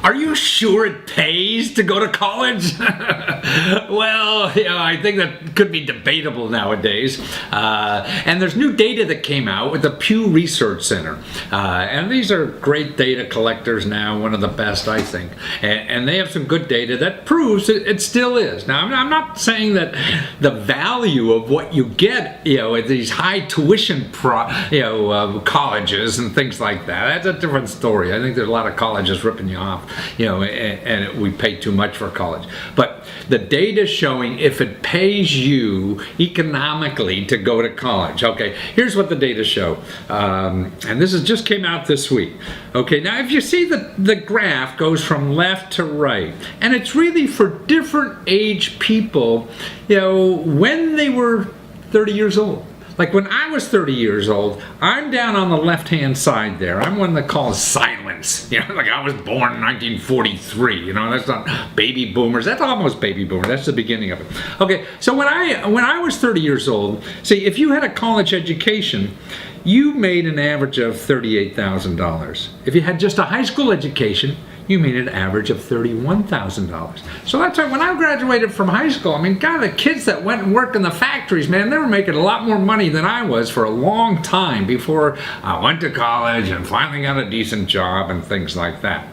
Are you sure it pays to go to college? Well, I think that could be debatable nowadays. And there's new data that came out with the Pew Research Center. And these are great data collectors now, one of the best, I think. And they have some good data that proves it still is. Now, I'm not saying that the value of what you get, at these high tuition colleges and things like that, that's a different story. I think there's a lot of colleges ripping you off, and we pay too much for college. But the data showing if it pays you economically to go to college. Okay, here's what the data show. And this just came out this week. Okay, now if you see the graph goes from left to right, and it's really for different age people, when they were 30 years old. Like when I was 30 years old, I'm down on the left-hand side there. I'm one that calls silence. Like I was born in 1943. That's not baby boomers. That's almost baby boomer. That's the beginning of it. Okay, so when I was 30 years old, see, if you had a college education, you made an average of $38,000. If you had just a high school education, you made an average of $31,000. So that's why when I graduated from high school, God, the kids that went and worked in the factories, man, they were making a lot more money than I was for a long time before I went to college and finally got a decent job and things like that.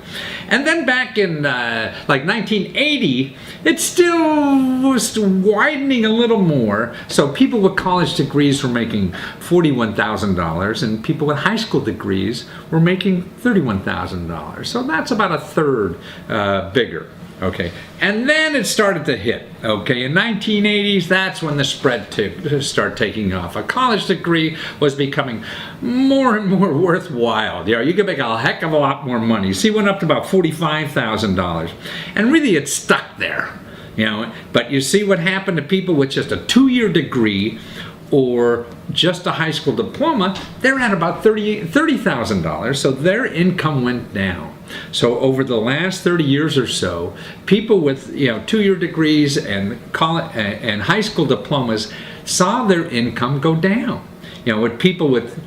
And then back in like 1980, it still was widening a little more. So people with college degrees were making $41,000 and people with high school degrees were making $31,000. So that's about a third bigger. Okay, and then it started to hit. Okay, in 1980s, that's when the spread started taking off. A college degree was becoming more and more worthwhile. You could make a heck of a lot more money. See, it went up to about $45,000, and really it stuck there. But you see what happened to people with just a 2-year degree or just a high school diploma, they're at about $30,000, so their income went down. So over the last 30 years or so, people with 2-year degrees and high school diplomas saw their income go down. With people with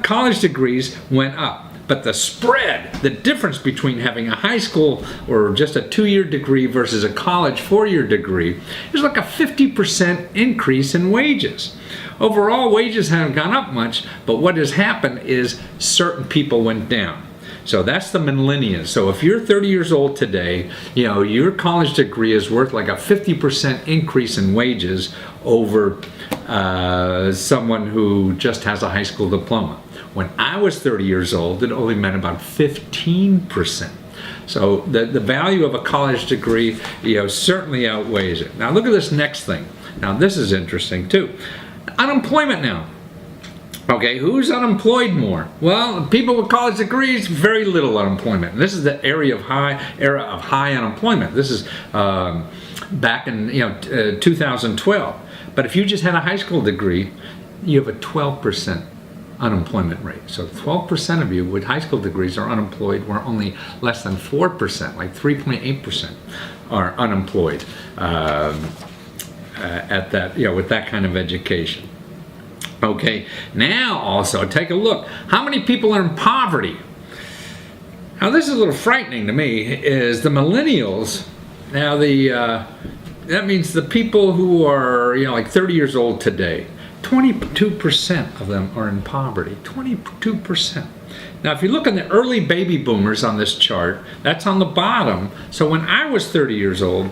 college degrees went up. But the spread, the difference between having a high school or just a 2-year degree versus a college 4-year degree is like a 50% increase in wages. Overall, wages haven't gone up much, but what has happened is certain people went down. So that's the millennials. So if you're 30 years old today, your college degree is worth like a 50% increase in wages over someone who just has a high school diploma. When I was 30 years old, it only meant about 15%. So the value of a college degree, certainly outweighs it. Now look at this next thing. Now this is interesting too. Unemployment now. Okay, who's unemployed more? Well, people with college degrees, very little unemployment. And this is the era of high unemployment. This is back in 2012. But if you just had a high school degree, you have a 12% unemployment rate. So 12% of you with high school degrees are unemployed, where only less than 4%, like 3.8%, are unemployed at that, with that kind of education. Okay, now also take a look. How many people are in poverty? Now this is a little frightening to me, is the millennials. Now that means the people who are, like 30 years old today, 22% of them are in poverty, 22%. Now if you look at the early baby boomers on this chart, that's on the bottom. So when I was 30 years old,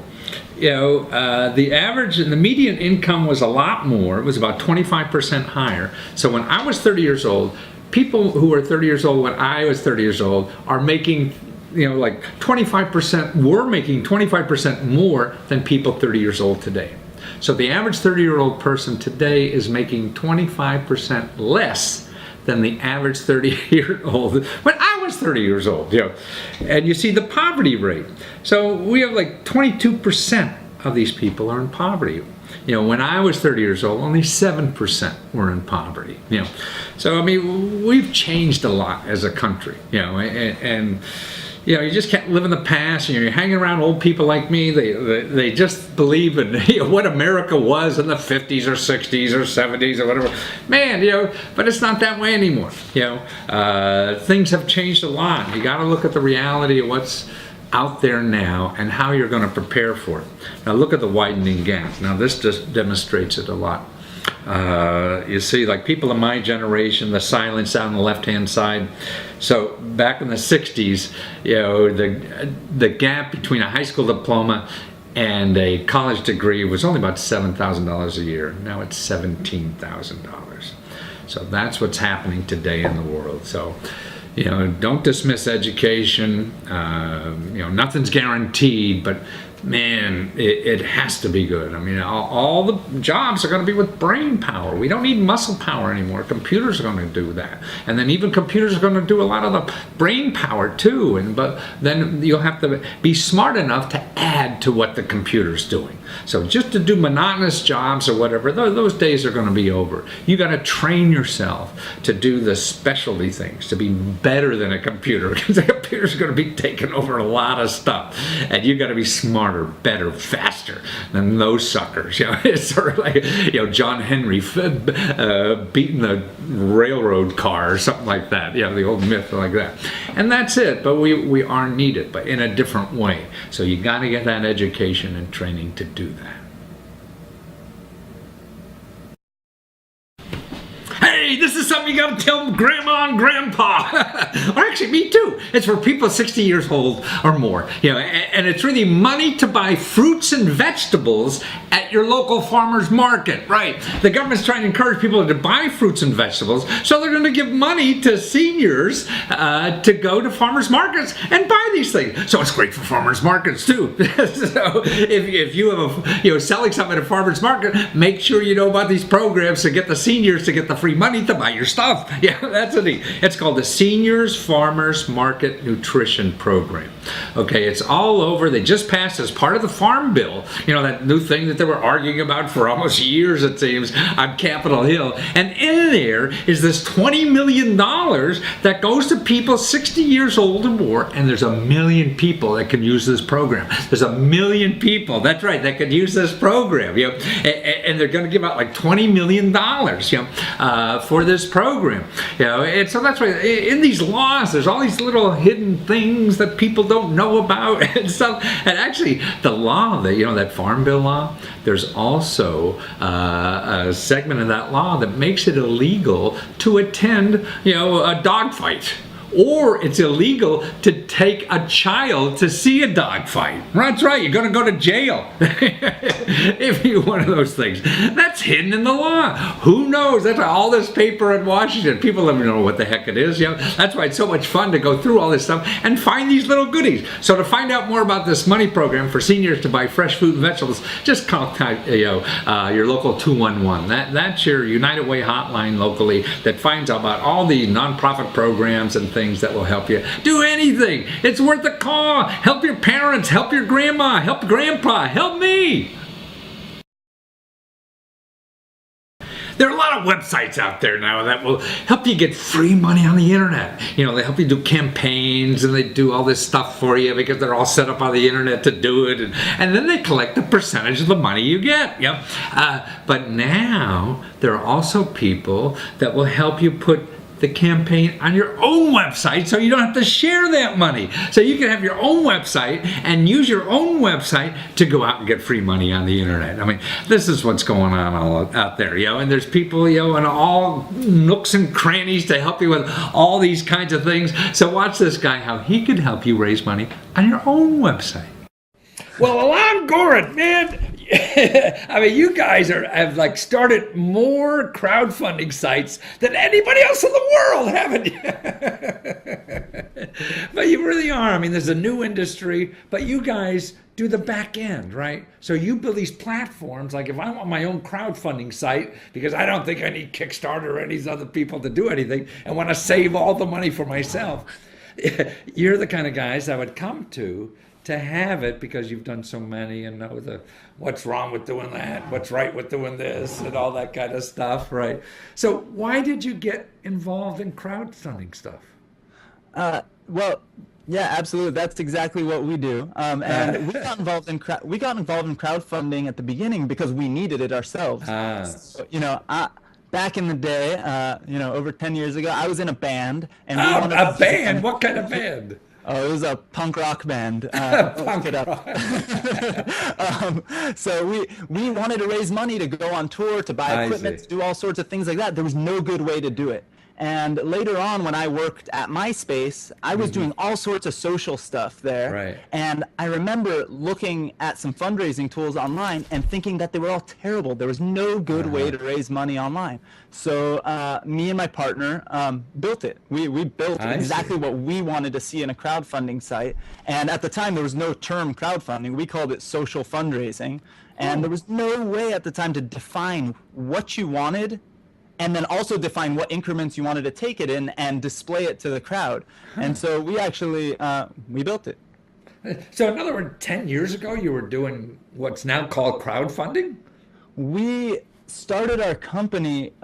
the average and the median income was a lot more. It was about 25% higher. So when I was 30 years old, people who were 30 years old when I was 30 years old are making, like 25%, were making 25% more than people 30 years old today. So the average 30-year-old person today is making 25% less than the average 30-year-old when I was 30 years old. And you see the poverty rate. So we have like 22% of these people are in poverty. When I was 30 years old, only 7% were in poverty. So we've changed a lot as a country. And you just can't live in the past, and you're hanging around old people like me. They just believe in what America was in the 50s or 60s or 70s or whatever. Man, but it's not that way anymore. Things have changed a lot. You got to look at the reality of what's out there now and how you're going to prepare for it. Now look at the widening gap. Now this just demonstrates it a lot. You see, like people in my generation, the silence down the left-hand side. So back in the 60s, the gap between a high school diploma and a college degree was only about $7,000 a year. Now it's $17,000. So that's what's happening today in the world. So, don't dismiss education. Nothing's guaranteed, but man, it has to be good. I mean, all the jobs are going to be with brain power. We don't need muscle power anymore. Computers are going to do that. And then even computers are going to do a lot of the brain power too. But then you'll have to be smart enough to add to what the computer's doing. So just to do monotonous jobs or whatever, those days are going to be over. You got to train yourself to do the specialty things, to be better than a computer, because the computer's going to be taking over a lot of stuff. And you got to be smarter, better, faster than those suckers. It's sort of like John Henry beating the railroad car or something like that. The old myth like that. And that's it. But we are needed, but in a different way. So you got to get that education and training to do that. Hey, this is something you got to tell grandma and grandpa. Or actually me too. It's for people 60 years old or more. And it's really money to buy fruits and vegetables at your local farmer's market. Right. The government's trying to encourage people to buy fruits and vegetables, so they're going to give money to seniors to go to farmers markets and buy these things. So it's great for farmers markets too. So if you have selling something at a farmer's market, make sure you know about these programs to get the seniors to get the free money to buy your stuff. That's what it's called the Seniors Farmers Market Nutrition Program. Okay, it's all over. They just passed as part of the Farm Bill, that new thing that they were arguing about for almost years, it seems, on Capitol Hill. And in there is this $20 million that goes to people 60 years old or more, and there's 1 million people that can use this program. There's 1 million people, that's right, that could use this program. And they're going to give out like $20 million, for this program. And so that's why in these laws there's all these little hidden things that people don't know about and stuff. And actually the law, that Farm Bill law, there's also a segment of that law that makes it illegal to attend a dog fight. Or it's illegal to take a child to see a dog fight. That's right, you're going to go to jail if you one of those things. That's hidden in the law. Who knows? That's why all this paper in Washington, people don't know what the heck it is. That's why it's so much fun to go through all this stuff and find these little goodies. So to find out more about this money program for seniors to buy fresh fruit and vegetables, just contact your local 211. That's your United Way hotline locally that finds out about all the nonprofit programs and things that will help you do anything. It's worth a call. Help your parents, help your grandma, help grandpa, help me. There are a lot of websites out there now that will help you get free money on the internet. They help you do campaigns and they do all this stuff for you because they're all set up on the internet to do it. And then they collect a percentage of the money you get. But now there are also people that will help you put the campaign on your own website so you don't have to share that money. So you can have your own website and use your own website to go out and get free money on the internet. I mean, this is what's going on all out there, and there's people, in all nooks and crannies to help you with all these kinds of things. So watch this guy, how he could help you raise money on your own website. Well, Alon Gorin, man, I mean, you guys have started more crowdfunding sites than anybody else in the world, haven't you? But you really are. I mean, there's a new industry, but you guys do the back end, right? So you build these platforms. Like if I want my own crowdfunding site, because I don't think I need Kickstarter or any of these other people to do anything and want to save all the money for myself, you're the kind of guys I would come to have it because you've done so many and know what's wrong with doing that, what's right with doing this, and all that kind of stuff, right? So why did you get involved in crowdfunding stuff? Well, Yeah, absolutely. That's exactly what we do. And we got involved in crowdfunding at the beginning because we needed it ourselves. Ah, So, back in the day, over 10 years ago, I was in a band and we wanted a to raise band? money. What kind of band? Oh, it was a punk rock band. Don't look Punk it up. rock. So we wanted to raise money to go on tour, to buy I equipment, see. to do all sorts of things like that. There was no good way to do it. And later on, when I worked at MySpace, I was doing all sorts of social stuff there. Right. And I remember looking at some fundraising tools online and thinking that they were all terrible. There was no good way to raise money online. So me and my partner built it. We built I exactly see. what we wanted to see in a crowdfunding site. And at the time, there was no term crowdfunding. We called it social fundraising. And there was no way at the time to define what you wanted and then also define what increments you wanted to take it in and display it to the crowd. And so we actually, we built it. So in other words, 10 years ago, you were doing what's now called crowdfunding? We started our company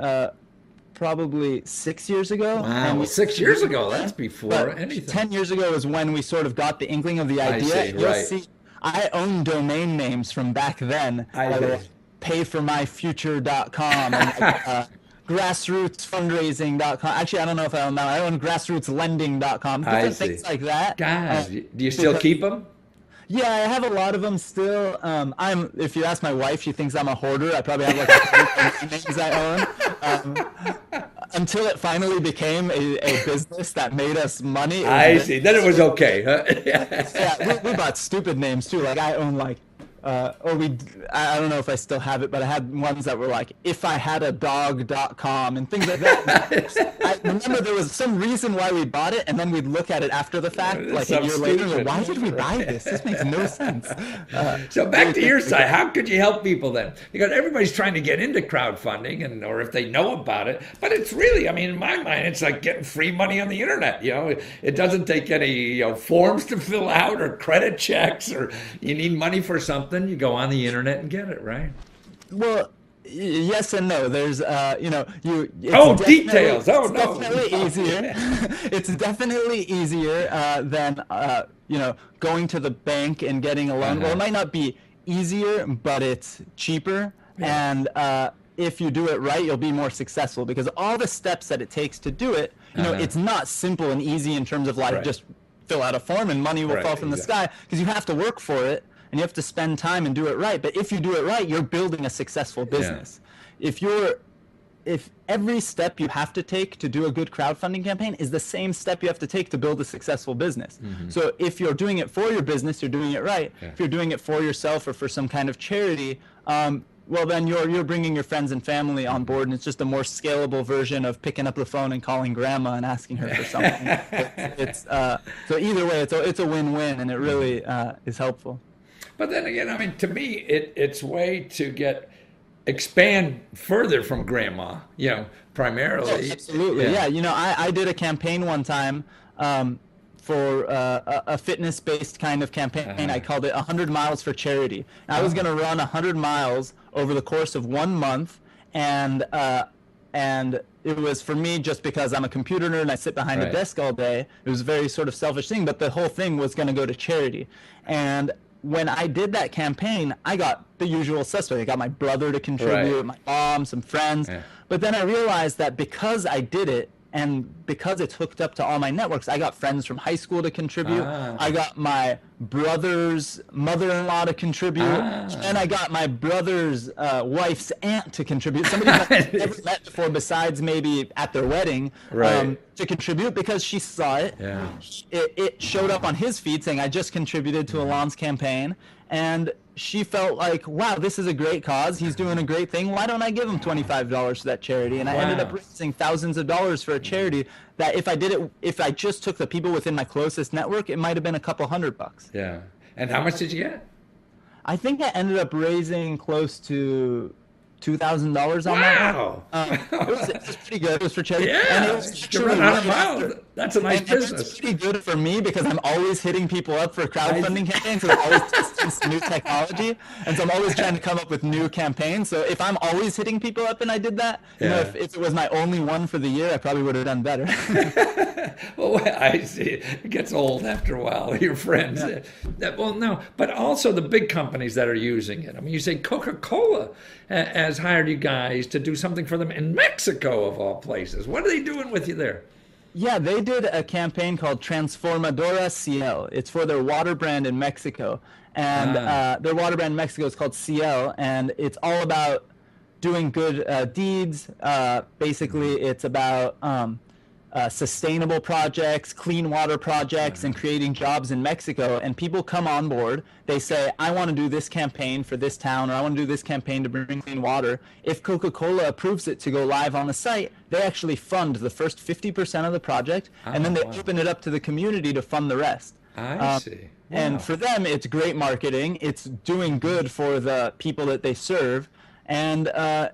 probably 6 years ago. Wow, And well, 6 years ago, that's before but anything. 10 years ago is when we sort of got the inkling of the I idea. see, You'll right. see, I own domain names from back then. I like see. payformyfuture.com and grassrootsfundraising.com. Actually, I don't know if I own that. I own grassrootslending.com. I Different see. things like that. God, do you still because- keep them? Yeah, I have a lot of them still. If you ask my wife, she thinks I'm a hoarder. I probably have like 100 things I own. Until it finally became a business that made us money. I see. Then it was okay, huh? Yeah, we bought stupid names too. Like I own like, I don't know if I still have it, but I had ones that were like ifihadadog.com and things like that. I remember there was some reason why we bought it, and then we'd look at it after the fact, like So a year later, and go, stupid. why did we buy this? This makes no sense. So back to your side, how could you help people then? Because everybody's trying to get into crowdfunding, and or if they know about it, but it's really, I mean, in my mind, it's like getting free money on the internet. It doesn't take any forms to fill out or credit checks, or you need money for something, you go on the internet and get it, right? Well, yes and no. There's, it's Oh, definitely- details. Oh, it's no. definitely easier. It's definitely easier than, going to the bank and getting a loan. Well, it might not be easier, but it's cheaper. Yeah. And if you do it right, you'll be more successful because all the steps that it takes to do it, it's not simple and easy in terms of like Right. just fill out a form and money will Right, fall from the exactly. sky because you have to work for it. And you have to spend time and do it right. But if you do it right, you're building a successful business. If every step you have to take to do a good crowdfunding campaign is the same step you have to take to build a successful business. So if you're doing it for your business, you're doing it right. Yeah. If you're doing it for yourself or for some kind of charity, well, then you're bringing your friends and family on board, and it's just a more scalable version of picking up the phone and calling grandma and asking her for something. So either way, it's a win-win, and it really is helpful. But then again, I mean, to me, it's way to expand further from grandma, primarily. Oh, absolutely, yeah. I did a campaign one time for a fitness-based kind of campaign. I called it 100 Miles for Charity. And I was going to run 100 miles over the course of 1 month, and it was for me just because I'm a computer nerd and I sit behind a Right. desk all day. It was a very sort of selfish thing, but the whole thing was going to go to charity. And when I did that campaign, I got the usual suspect. I got my brother to contribute, Right. my mom, some friends. Yeah. But then I realized that because I did it, and because it's hooked up to all my networks, I got friends from high school to contribute. Ah. I got my brother's mother-in-law to contribute. And I got my brother's wife's aunt to contribute. Somebody that I've never met before besides maybe at their wedding Right. to contribute because she saw it. Yeah. It showed up on his feed saying, I just contributed to Alon's campaign. And she felt like, wow, this is a great cause. He's doing a great thing. Why don't I give him $25 to that charity? And I ended up Wow. raising thousands of dollars for a charity that if I just took the people within my closest network, it might have been a couple $100. Yeah. And how much did you get? I think I ended up raising close to $2,000 on that one. Wow. It was pretty good. It was for charity. Yeah. And it was To run actually 100 miles. That's a nice And business. it's pretty good for me because I'm always hitting people up for crowdfunding campaigns. So I'm always testing some new technology, and so I'm always trying to come up with new campaigns. So if I'm always hitting people up and I did that, you know, Yeah. if it was my only one for the year, I probably would have done better. Well, I see. It gets old after a while. Your friends. Well, no, but also the big companies that are using it. I mean, you say Coca-Cola has hired you guys to do something for them in Mexico, of all places. What are they doing with you there? Yeah, they did a campaign called Transformadora CL. It's for their water brand in Mexico. And their water brand in Mexico is called CL, and it's all about doing good deeds. Basically, it's about sustainable projects, clean water projects, and creating jobs in Mexico. And people come on board. They say, I want to do this campaign for this town, or I want to do this campaign to bring clean water. If Coca-Cola approves it to go live on the site, they actually fund the first 50% of the project, and then they open it up to the community to fund the rest. I see. Wow. And for them, it's great marketing. It's doing good for the people that they serve. And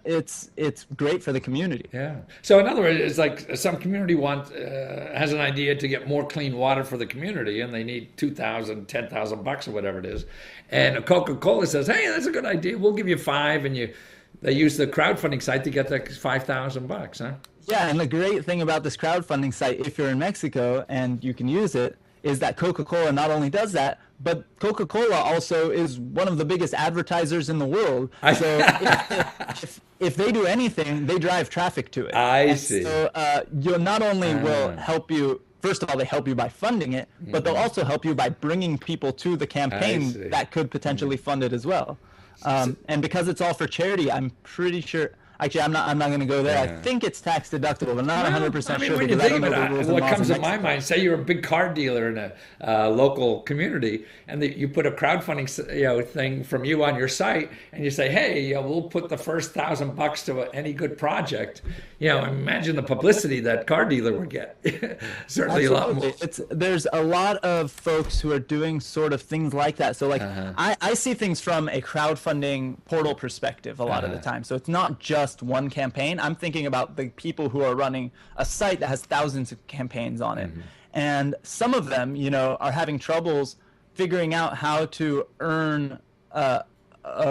it's great for the community. Yeah. So in other words, it's like some community has an idea to get more clean water for the community, and they need $2,000, $10,000 or whatever it is, and Coca-Cola says, "Hey, that's a good idea. We'll give you $5,000," and they use the crowdfunding site to get that $5,000, huh? Yeah, and the great thing about this crowdfunding site, if you're in Mexico and you can use it, is that Coca-Cola not only does that, but Coca-Cola also is one of the biggest advertisers in the world. So if they do anything, they drive traffic to it. I see. So you not only will help you, first of all, they help you by funding it, but they'll also help you by bringing people to the campaign that could potentially fund it as well. And because it's all for charity, I'm pretty sure. Actually, I'm not going to go there. I think it's tax deductible, but not 100% sure when you because I think don't know about the rules. what comes to my mind, say you're a big car dealer in a local community, and you put a crowdfunding thing from you on your site, and you say, hey, we'll put the first $1,000 to any good project. Imagine the publicity that car dealer would get. Certainly Absolutely. a lot more. There's a lot of folks who are doing sort of things like that. So I see things from a crowdfunding portal perspective a lot of the time. So it's not just one campaign. I'm thinking about the people who are running a site that has thousands of campaigns on it. And some of them, are having troubles figuring out how to earn a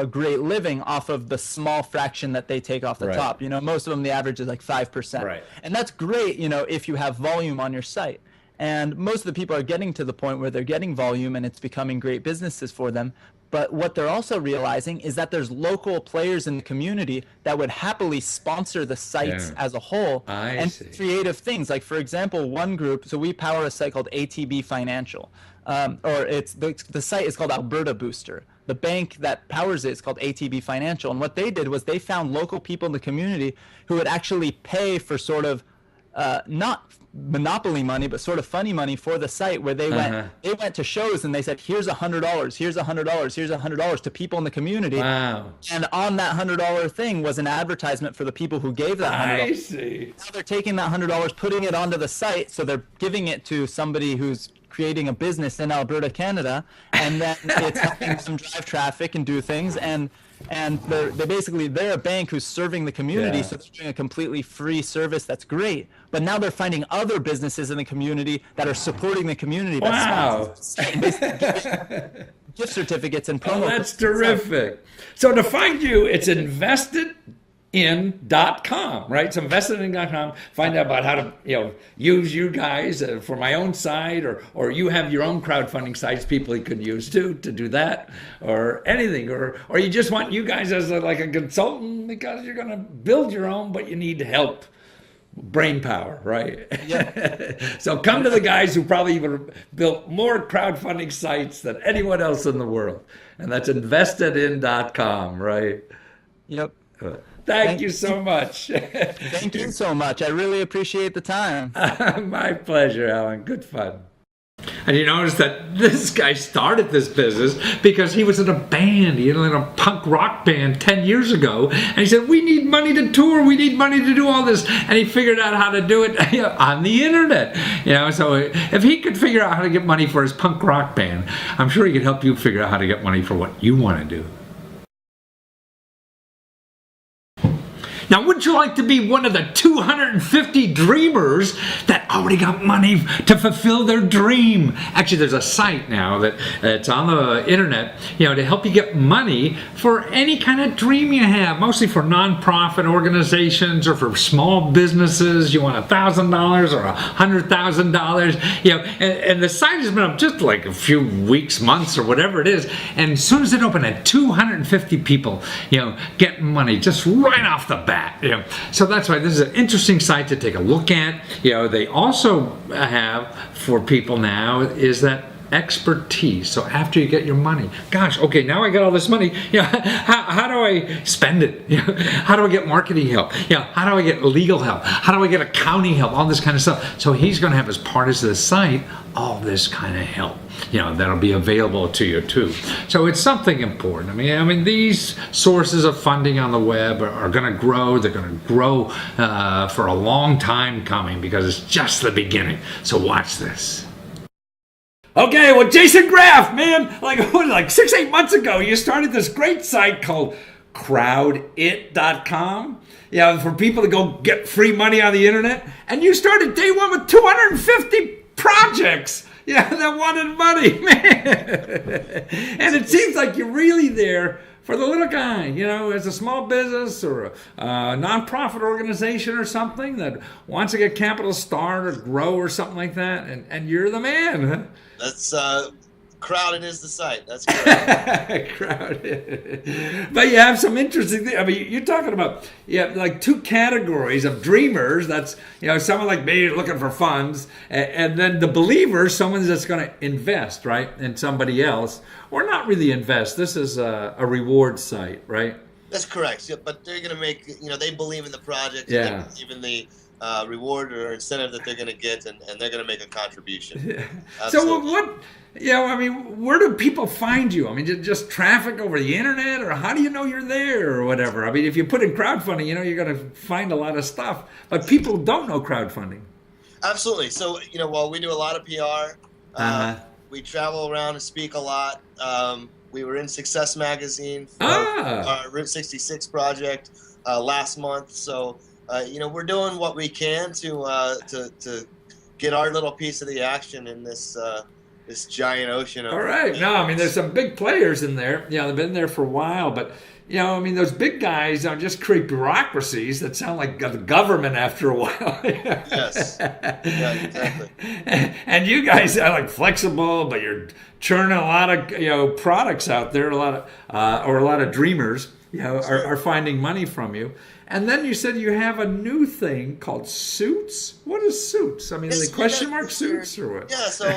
great living off of the small fraction that they take off the top. Most of them, the average is like 5%. Right. And that's great, if you have volume on your site. And most of the people are getting to the point where they're getting volume and it's becoming great businesses for them. But what they're also realizing is that there's local players in the community that would happily sponsor the sites as a whole and creative things. Like, for example, one group, so we power a site called ATB Financial, or the site is called Alberta Booster. The bank that powers it is called ATB Financial. And what they did was they found local people in the community who would actually pay for sort of not monopoly money, but sort of funny money for the site, where they went to shows and they said, here's $100, here's $100, here's $100 to people in the community. Wow. And on that $100 thing was an advertisement for the people who gave that $100. I see. Now they're taking that $100, putting it onto the site, so they're giving it to somebody who's creating a business in Alberta, Canada, and then it's helping them drive traffic and do things. And they're a bank who's serving the community, so they're doing a completely free service. That's great. But now they're finding other businesses in the community that are supporting the community. Wow. Gift certificates and promo. Oh, that's terrific. So to find you, it's investedin.com, right? So investedin.com, find out about how to use you guys for my own site, or you have your own crowdfunding sites people you could use too to do that, or anything, or you just want you guys as like a consultant because you're going to build your own, but you need help. Brain power, right? Yeah. So come to the guys who probably even built more crowdfunding sites than anyone else in the world. And that's investedin.com, right? Yep. Thank you so much. Thank you so much. I really appreciate the time. My pleasure, Alan. Good fun. And you notice that this guy started this business because he was in a band, in a punk rock band 10 years ago. And he said, we need money to tour. We need money to do all this. And he figured out how to do it on the internet. So if he could figure out how to get money for his punk rock band, I'm sure he could help you figure out how to get money for what you want to do. Now, would wouldn't you like to be one of the 250 dreamers that already got money to fulfill their dream? Actually, there's a site now that it's on the internet, to help you get money for any kind of dream you have, mostly for nonprofit organizations or for small businesses. You want $1,000 or $100,000, and the site has been up just like a few weeks, months, or whatever it is. And as soon as it opened, at 250 people, getting money just right off the bat. So that's why this is an interesting site to take a look at. They also have for people now is that expertise. So after you get your money, gosh, okay, now I got all this money. How do I spend it? How do I get marketing help? How do I get legal help? How do I get accounting help? All this kind of stuff. So he's going to have as part of the site all this kind of help. That'll be available to you too. So it's something important. I mean, these sources of funding on the web are going to grow. They're going to grow for a long time coming because it's just the beginning. So watch this. Okay, well, Jason Graff, man, like 6-8 months ago, you started this great site called crowdit.com. For people to go get free money on the internet. And you started day one with 250 projects. That wanted money, man. And it seems like you're really there for the little guy, as a small business or a nonprofit organization or something that wants to get capital start or grow or something like that. And you're the man, huh? That's Crowded is the site. That's correct. Crowded. But you have some interesting things. I mean, you're talking about like two categories of dreamers. That's someone like me looking for funds, and then the believers, someone that's going to invest, right, in somebody else, or not really invest. This is a reward site, right? That's correct. Yeah, but they're going to make they believe in the project. Yeah. They believe in the reward or incentive that they're going to get, and they're going to make a contribution. Yeah. So what? Where do people find you? Just traffic over the internet, or how do you know you're there, or whatever? If you put in crowdfunding, you're going to find a lot of stuff, but people don't know crowdfunding. Absolutely. So while we do a lot of PR, we travel around and speak a lot. We were in Success Magazine for our Route 66 project last month. So we're doing what we can to get our little piece of the action in this giant ocean. All right. No, there's some big players in there. They've been there for a while, but those big guys just create bureaucracies that sound like the government after a while. Yes. Yeah, exactly. And you guys are like flexible, but you're churning a lot of products out there. A lot of dreamers are finding money from you. And then you said you have a new thing called Suits. What is Suits? The question mark Suits or what? Yeah. So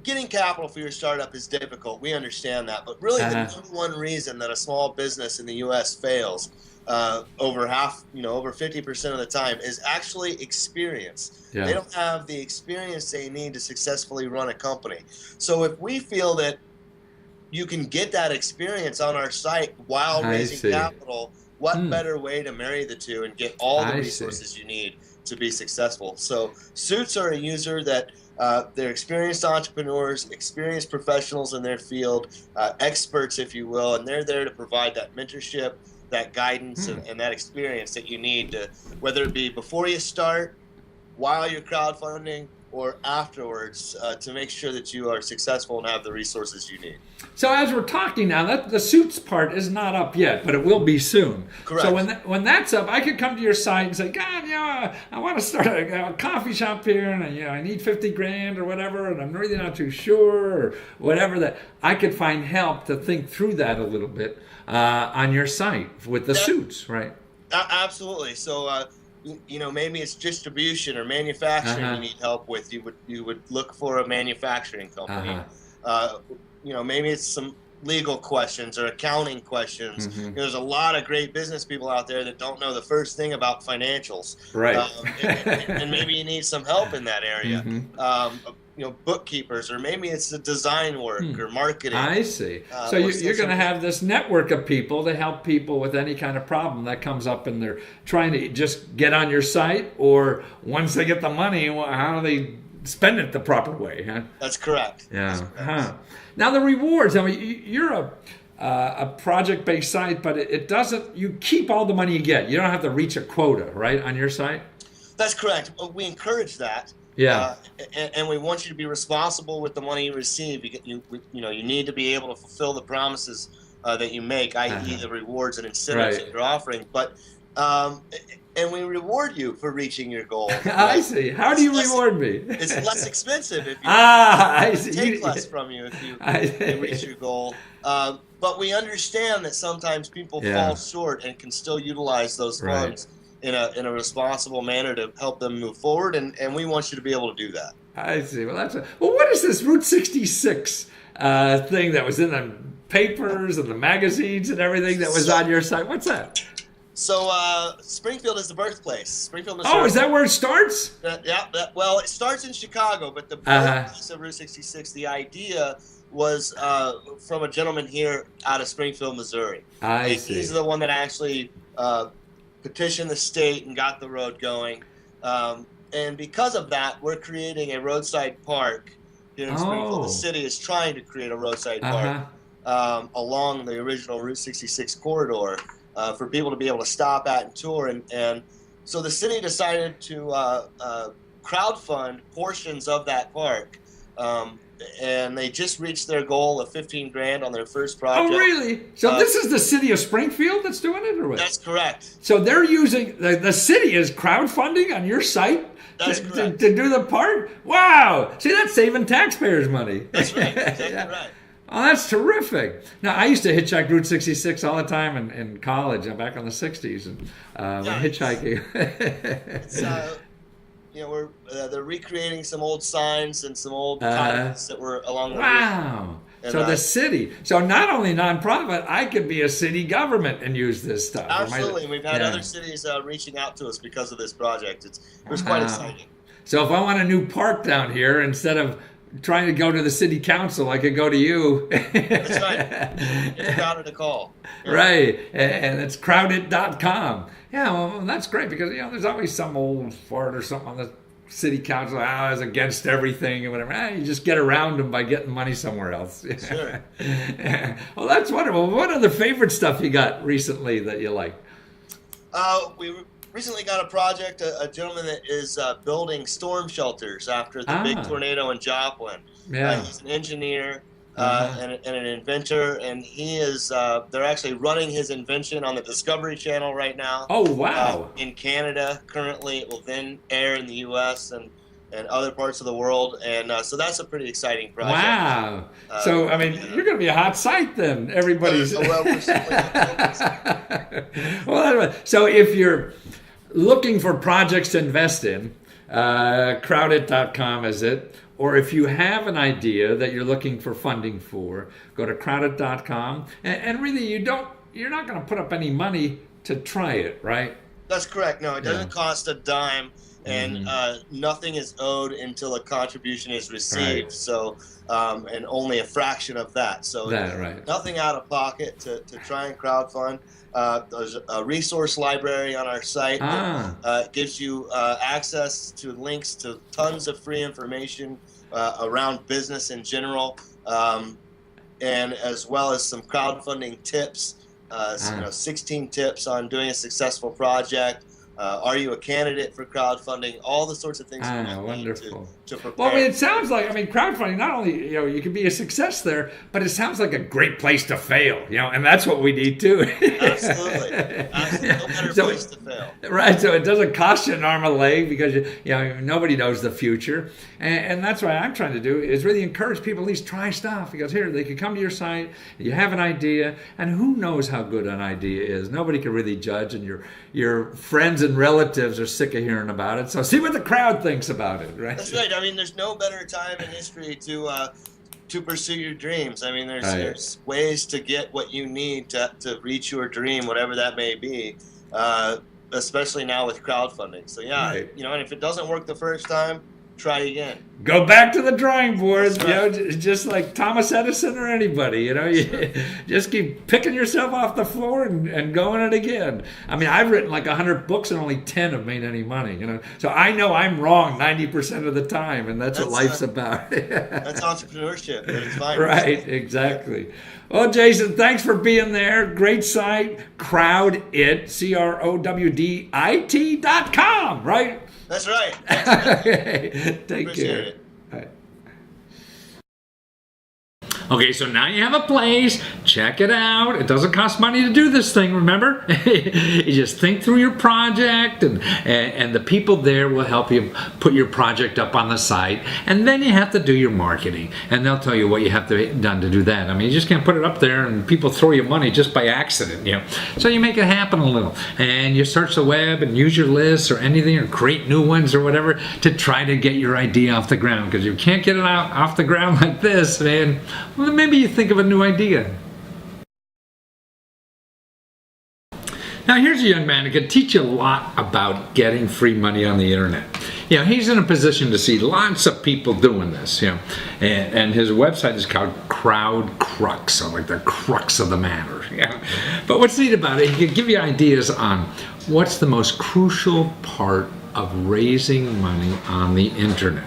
getting capital for your startup is difficult. We understand that, but really the number one reason that a small business in the U.S. fails over 50% of the time is actually experience. Yeah. They don't have the experience they need to successfully run a company. So if we feel that you can get that experience on our site while raising capital, what better way to marry the two and get all the resources you need to be successful? So Suits are a user that they're experienced entrepreneurs, experienced professionals in their field, experts, if you will, and they're there to provide that mentorship, that guidance, and that experience that you need to, whether it be before you start, while you're crowdfunding, or afterwards, to make sure that you are successful and have the resources you need. So as we're talking now, the Suits part is not up yet, but it will be soon. Correct. So when that's up, I could come to your site and say, God, I want to start a coffee shop here, and I need $50,000 or whatever, and I'm really not too sure, or whatever. That I could find help to think through that a little bit on your site with the Suits, right? Absolutely. So. Maybe it's distribution or manufacturing you need help with. You would look for a manufacturing company. Maybe it's some legal questions or accounting questions. There's a lot of great business people out there that don't know the first thing about financials. Right. And maybe you need some help in that area. Bookkeepers, or maybe it's the design work or marketing. I see. So you're going to have this network of people to help people with any kind of problem that comes up, and they're trying to just get on your site, or once they get the money, how do they spend it the proper way? Huh? That's correct. Yeah. That's correct. Now the rewards. You're a project-based site, but it doesn't. You keep all the money you get. You don't have to reach a quota, right, on your site. That's correct. We encourage that. Yeah. And we want you to be responsible with the money you receive. You need to be able to fulfill the promises that you make, i.e., the rewards and incentives that you're offering. But and we reward you for reaching your goal. I see. How do you reward me? It's less expensive if you I see. take less from you if you reach your goal. But we understand that sometimes people fall short and can still utilize those funds in a responsible manner to help them move forward, and we want you to be able to do that. I see. Well, what is this Route 66 thing that was in the papers and the magazines and everything that was on your site? What's that? So Springfield is the birthplace. Springfield, Missouri. Oh, is that where it starts? Well, it starts in Chicago, but the birthplace of Route 66, the idea was from a gentleman here out of Springfield, Missouri. I see. He's the one that actually petitioned the state and got the road going. And because of that, we're creating a roadside park here in Springfield. The city is trying to create a roadside park along the original Route 66 corridor for people to be able to stop at and tour. And so the city decided to crowdfund portions of that park. And they just reached their goal of $15,000 on their first project. Oh, really? So this is the city of Springfield that's doing it, or what? That's correct. So they're using the city is crowdfunding on your site to do the park. Wow! See, that's saving taxpayers money. That's right. Exactly right. Oh, that's terrific. Now, I used to hitchhike Route 66 all the time in college, back in the 60s, and hitchhiking. It's, they're recreating some old signs and some old titles that were along the route. So the city. So not only nonprofit, I could be a city government and use this stuff. Absolutely. We've had other cities reaching out to us because of this project. It was quite exciting. So if I want a new park down here, instead of trying to go to the city council, I could go to you. That's right. It's Crowded to call. Yeah. Right. And it's crowded.com. Yeah, well, that's great because, there's always some old fart or something on the city council is against everything and whatever. You just get around them by getting money somewhere else. Sure. Well, that's wonderful. What other favorite stuff you got recently that you like? We recently got a project, a gentleman that is building storm shelters after the big tornado in Joplin. Yeah. He's an engineer and an inventor, and he is. They're actually running his invention on the Discovery Channel right now. Oh, wow! In Canada currently, it will then air in the U.S. and other parts of the world, and so that's a pretty exciting project. Wow! So I mean, you're going to be a hot site then. Everybody's. Well, so if you're looking for projects to invest in, crowded.com is it? Or if you have an idea that you're looking for funding for, go to crowded.com. And really, you're not going to put up any money to try it, right? That's correct. No, it doesn't cost a dime, and nothing is owed until a contribution is received. Right. So, and only a fraction of that. So, nothing out of pocket to try and crowdfund. There's a resource library on our site that gives you access to links to tons of free information around business in general, and as well as some crowdfunding tips, 16 tips on doing a successful project. Are you a candidate for crowdfunding? All the sorts of things wonderful. To prepare. Well, I mean, it sounds like, crowdfunding, not only, you can be a success there, but it sounds like a great place to fail, and that's what we need too. Absolutely. No better place to fail. Right, so it doesn't cost you an arm and a leg because, nobody knows the future. And that's what I'm trying to do is really encourage people at least try stuff because here, they can come to your site, you have an idea, and who knows how good an idea is. Nobody can really judge, and your friends and relatives are sick of hearing about it. So see what the crowd thinks about it, right? That's right. I mean, there's no better time in history to pursue your dreams. I mean, there's ways to get what you need to reach your dream, whatever that may be, especially now with crowdfunding. So, and if it doesn't work the first time, try again. Go back to the drawing board, That's you know, right. just like Thomas Edison or anybody, you know, you just keep picking yourself off the floor and going it again. I mean, I've written like 100 books and only 10 have made any money, you know, so I know I'm wrong 90% of the time, and that's what life's about. That's entrepreneurship, but it's fine. Right, exactly. Well, Jason, thanks for being there. Great site, crowdit, crowdit.com, right? That's right. Okay, take Appreciate care. it. All right. Okay, so now you have a place. Check it out. It doesn't cost money to do this thing, remember? You just think through your project, and the people there will help you put your project up on the site. And then you have to do your marketing, and they'll tell you what you have to done to do that. I mean, you just can't put it up there and people throw you money just by accident, you know. So you make it happen a little, and you search the web and use your lists or anything, or create new ones or whatever to try to get your idea off the ground. Because you can't get it out off the ground like this, man. Well, maybe you think of a new idea. Now here's a young man who can teach you a lot about getting free money on the internet. You know, he's in a position to see lots of people doing this, you know, and his website is called Crowd Crux, so like the crux of the matter. Yeah. But what's neat about it, he can give you ideas on what's the most crucial part of raising money on the internet.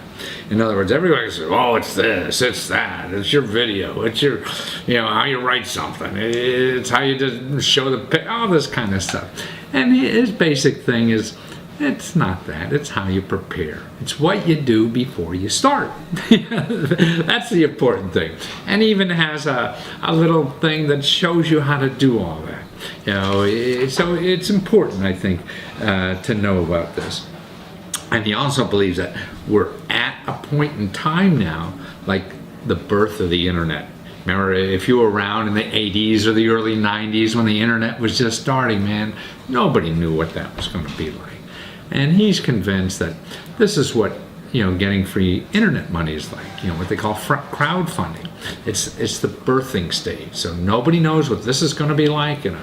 In other words, everybody says, oh, it's this, it's that, it's your video, it's your, you know, how you write something, it's how you just show the, all this kind of stuff. And his basic thing is, it's not that, it's how you prepare. It's what you do before you start. That's the important thing. And he even has a little thing that shows you how to do all that. You know, so it's important, I think, to know about this. And he also believes that we're at a point in time now, like the birth of the internet. Remember, if you were around in the 80s or the early 90s when the internet was just starting, man, nobody knew what that was going to be like. And he's convinced that this is what, you know, getting free internet money is like, you know, what they call crowdfunding. It's the birthing stage. So nobody knows what this is going to be like in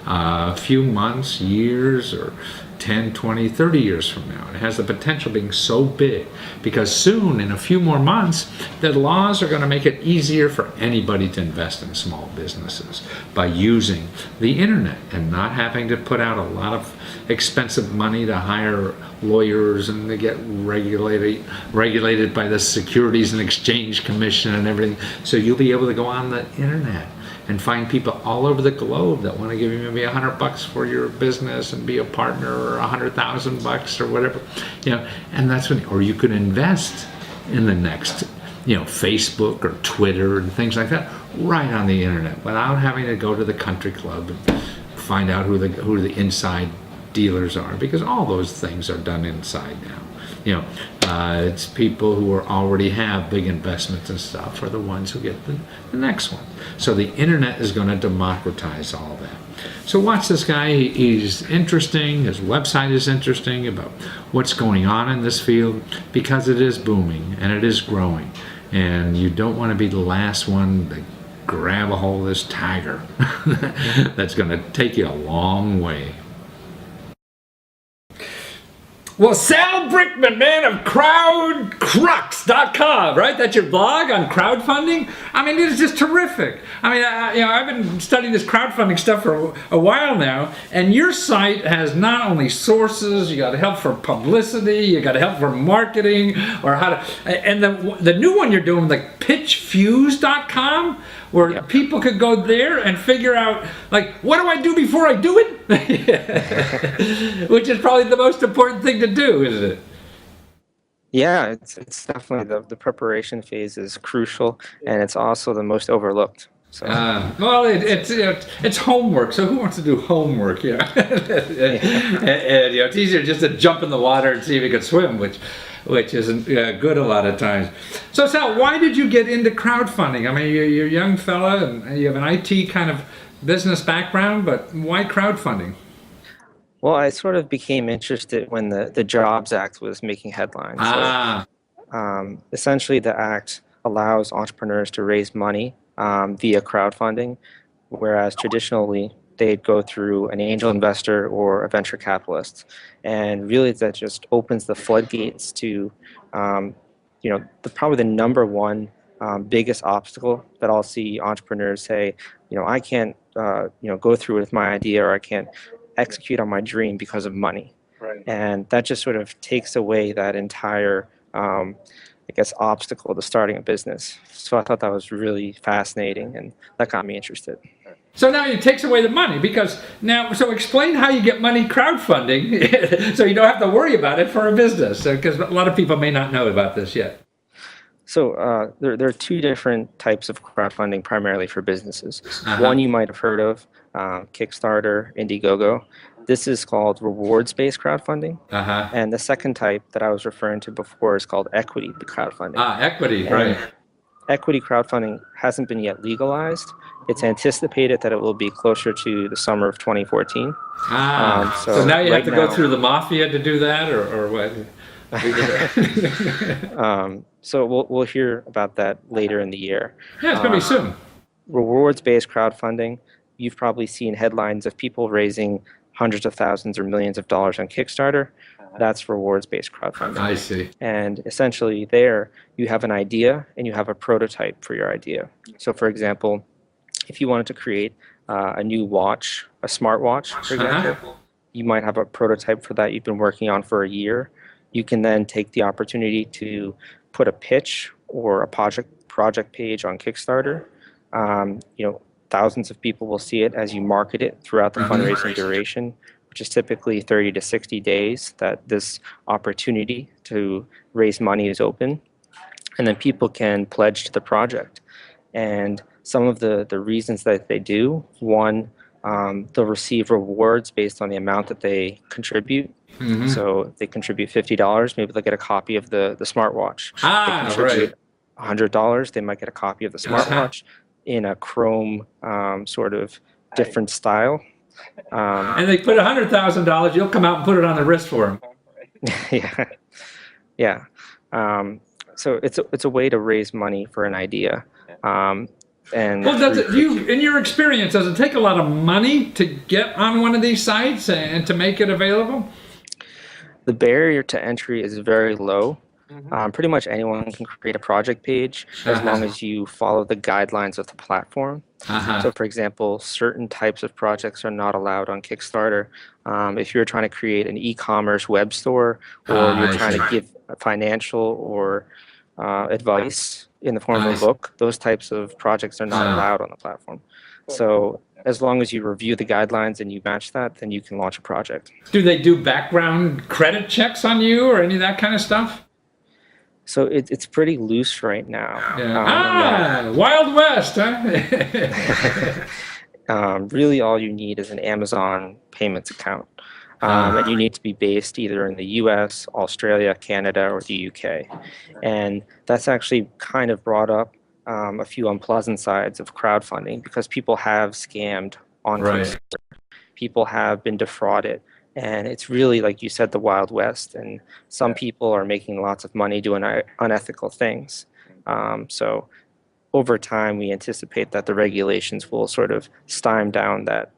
a few months, years, or 10, 20, 30 years from now. It has the potential of being so big because soon, in a few more months, the laws are going to make it easier for anybody to invest in small businesses by using the internet and not having to put out a lot of expensive money to hire lawyers and to get regulated by the Securities and Exchange Commission and everything. So you'll be able to go on the internet and find people all over the globe that want to give you maybe $100 for your business and be a partner, or $100,000 or whatever, you know. And that's when, or you could invest in the next, you know, Facebook or Twitter and things like that, right on the internet, without having to go to the country club and find out who the inside dealers are, because all those things are done inside now. You know, it's people who already have big investments and stuff are the ones who get the next one. So the internet is going to democratize all that. So watch this guy. He's interesting. His website is interesting about what's going on in this field, because it is booming and it is growing. And you don't want to be the last one to grab a hold of this tiger. That's going to take you a long way. Well, Sal Brickman, man, of crowdcrux.com, right? That's your blog on crowdfunding? I mean, it is just terrific. I mean, you know, I've been studying this crowdfunding stuff for a while now, and your site has not only sources, you got help for publicity, you got help for marketing, or how to, and the new one you're doing, like pitchfuse.com, where people could go there and figure out, like, what do I do before I do it? Which is probably the most important thing to do, isn't it? Yeah, it's definitely the preparation phase is crucial, and it's also the most overlooked. So well, it's homework. So who wants to do homework? You know, and, you know, it's easier just to jump in the water and see if you can swim, which isn't good a lot of times. So Sal, why did you get into crowdfunding? I mean, you're a young fella and you have an IT kind of business background, but why crowdfunding? well, I sort of became interested when the Jobs Act was making headlines. Ah. So, essentially, the act allows entrepreneurs to raise money via crowdfunding, whereas traditionally they'd go through an angel investor or a venture capitalist. And really that just opens the floodgates to, probably the number one biggest obstacle that I'll see entrepreneurs say, I can't, go through with my idea, or I can't execute on my dream because of money. Right. And that just sort of takes away that entire, obstacle to starting a business. So I thought that was really fascinating, and that got me interested. So now it takes away the money, because now, so explain how you get money crowdfunding so you don't have to worry about it for a business, because a lot of people may not know about this yet. So there are two different types of crowdfunding primarily for businesses. Uh-huh. One you might have heard of, Kickstarter, Indiegogo. This is called rewards-based crowdfunding. Uh-huh. And the second type that I was referring to before is called equity crowdfunding. Equity, And right. equity crowdfunding hasn't been yet legalized. It's anticipated that it will be closer to the summer of 2014. So now you have right to go now- through the mafia to do that, or what? So we'll hear about that later in the year. Yeah, it's going to be soon. Rewards-based crowdfunding, you've probably seen headlines of people raising hundreds of thousands or millions of dollars on Kickstarter. That's rewards-based crowdfunding. I see. And essentially there, you have an idea and you have a prototype for your idea. So for example, if you wanted to create a new watch, a smartwatch, for example, you might have a prototype for that you've been working on for a year. You can then take the opportunity to put a pitch or a project page on Kickstarter. Thousands of people will see it as you market it throughout the fundraising duration, which is typically 30 to 60 days that this opportunity to raise money is open. And then people can pledge to the project. And some of the reasons that they do, one, they'll receive rewards based on the amount that they contribute. Mm-hmm. So if they contribute $50, maybe they'll get a copy of the smartwatch. They contribute $100, they might get a copy of the smartwatch in a chrome sort of different style. And they put $100,000, you'll come out and put it on the wrist for them. Yeah. So it's a way to raise money for an idea. And Well, in your experience, does it take a lot of money to get on one of these sites and to make it available? The barrier to entry is very low. Pretty much anyone can create a project page as long as you follow the guidelines of the platform. So for example, certain types of projects are not allowed on Kickstarter. If you're trying to create an e-commerce web store, or you're trying to give financial or advice in the form of a book, those types of projects are not allowed on the platform. So as long as you review the guidelines and you match that, then you can launch a project. Do they do background credit checks on you or any of that kind of stuff? So it's pretty loose right now. Wild West, huh? Really all you need is an Amazon payments account. And you need to be based either in the US, Australia, Canada, or the UK. And that's actually kind of brought up a few unpleasant sides of crowdfunding, because people have scammed on Kickstarter. People have been defrauded. And it's really, like you said, the Wild West. And some people are making lots of money doing unethical things. So over time, we anticipate that the regulations will sort of stymie down that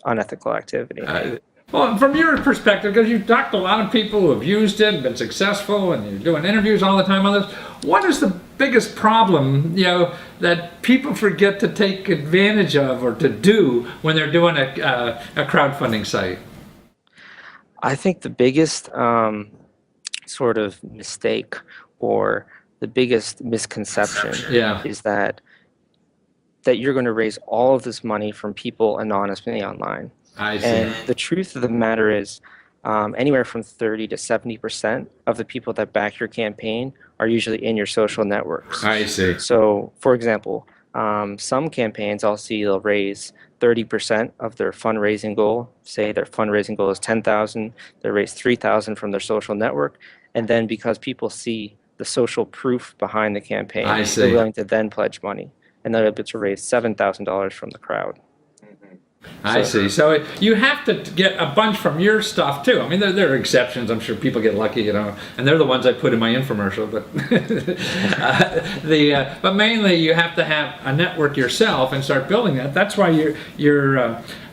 unethical activity. Well, from your perspective, because you've talked to a lot of people who have used it, been successful, and you're doing interviews all the time on this, what is the biggest problem, that people forget to take advantage of or to do when they're doing a crowdfunding site? I think the biggest sort of mistake, or the biggest misconception is that you're going to raise all of this money from people anonymously online. I see. And the truth of the matter is, anywhere from 30 to 70% of the people that back your campaign are usually in your social networks. I see. So, for example, some campaigns I'll see they'll raise 30% of their fundraising goal. Say their fundraising goal is 10,000, they raise 3,000 from their social network, and then because people see the social proof behind the campaign, they're willing to then pledge money, and they're able to raise $7,000 from the crowd. I see. So you have to get a bunch from your stuff too. I mean, there are exceptions. I'm sure people get lucky, you know, and they're the ones I put in my infomercial. But but mainly you have to have a network yourself and start building that. That's why your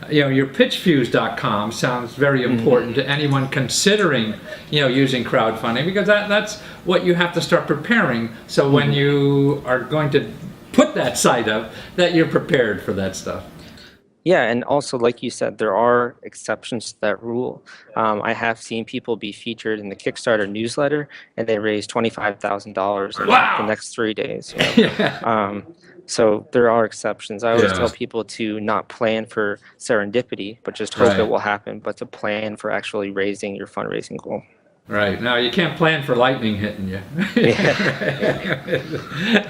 pitchfuse.com sounds very important to anyone considering, you know, using crowdfunding, because that's what you have to start preparing. So when you are going to put that site up, that you're prepared for that stuff. Yeah, and also, like you said, there are exceptions to that rule. I have seen people be featured in the Kickstarter newsletter, and they raise $25,000 in Wow. the next 3 days. You know? So there are exceptions. I always tell people to not plan for serendipity, but just hope it will happen, but to plan for actually raising your fundraising goal. Right. No, you can't plan for lightning hitting you.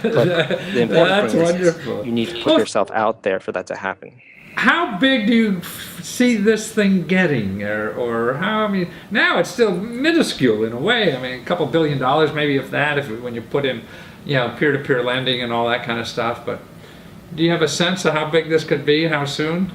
But the important thing is you need to put yourself out there for that to happen. How big do you see this thing getting, or how? I mean, now it's still minuscule in a way. I mean, a couple $1 billion, maybe, if that, when you put in, you know, peer-to-peer lending and all that kind of stuff. But do you have a sense of how big this could be? How soon?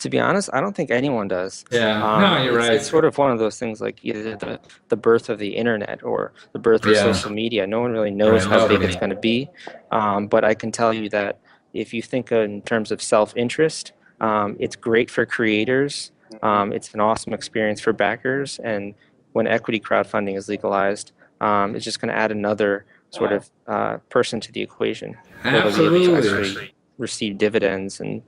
To be honest, I don't think anyone does. Yeah, no, you're right. It's sort of one of those things like either the birth of the internet or the birth of social media. No one really knows how big it's going to be. But I can tell you that if you think in terms of self-interest, it's great for creators. It's an awesome experience for backers. And when equity crowdfunding is legalized, it's just going to add another sort of person to the equation. Absolutely. Where they'll be able to actually receive dividends and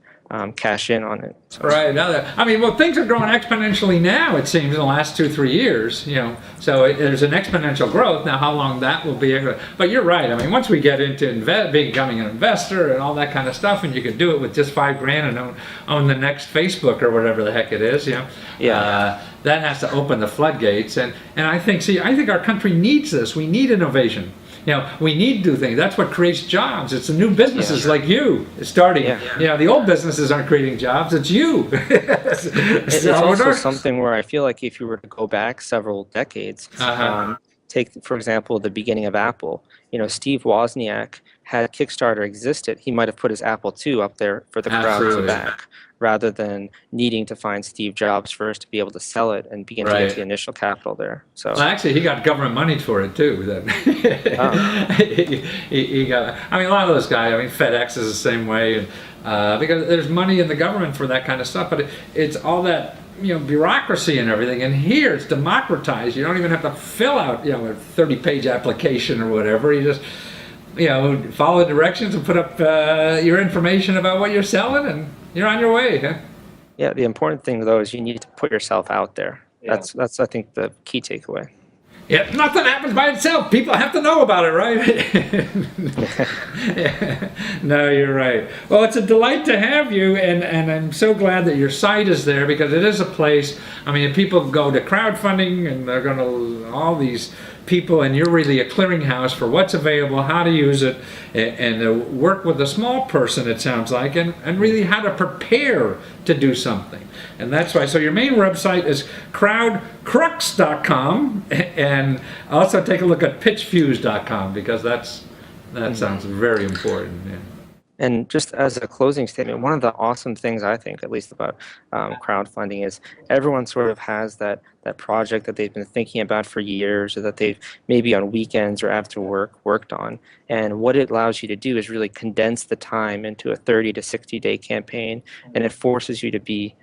cash in on it. So. Right. I mean, well, things are growing exponentially now, it seems, in the last 2-3 years, you know. So there's an exponential growth. Now, how long that will be. But you're right. I mean, once we get into becoming an investor and all that kind of stuff, and you can do it with just $5,000 and own the next Facebook or whatever the heck it is, you know. That has to open the floodgates. And I think our country needs this. We need innovation. You know, we need to do things. That's what creates jobs. It's the new businesses like you starting. You know, the old businesses aren't creating jobs. It's you. It's also something where I feel like if you were to go back several decades, take, for example, the beginning of Apple. You know, Steve Wozniak, had Kickstarter existed, he might have put his Apple II up there for the crowd to back, rather than needing to find Steve Jobs first to be able to sell it and begin to get the initial capital there. So well, actually, he got government money for it too. Then he got. I mean, a lot of those guys. I mean, FedEx is the same way, because there's money in the government for that kind of stuff. But it's all that, you know, bureaucracy and everything. And here it's democratized. You don't even have to fill out, you know, a 30-page application or whatever. You just, you know, follow the directions and put up your information about what you're selling, and you're on your way. Huh? Yeah, the important thing though is you need to put yourself out there. That's I think the key takeaway. Yeah, nothing happens by itself. People have to know about it, right? No, you're right. Well, it's a delight to have you, and I'm so glad that your site is there, because it is a place. I mean, people go to crowdfunding, and they're going to all these people, and you're really a clearinghouse for what's available, how to use it, and work with a small person, it sounds like, and really how to prepare to do something. And that's why, so your main website is crowdcrux.com, and also take a look at pitchfuse.com, because that sounds very important. Yeah. And just as a closing statement, one of the awesome things I think, at least about crowdfunding, is everyone sort of has that project that they've been thinking about for years, or that they've maybe on weekends or after work worked on. And what it allows you to do is really condense the time into a 30 to 60-day campaign, and it forces you to be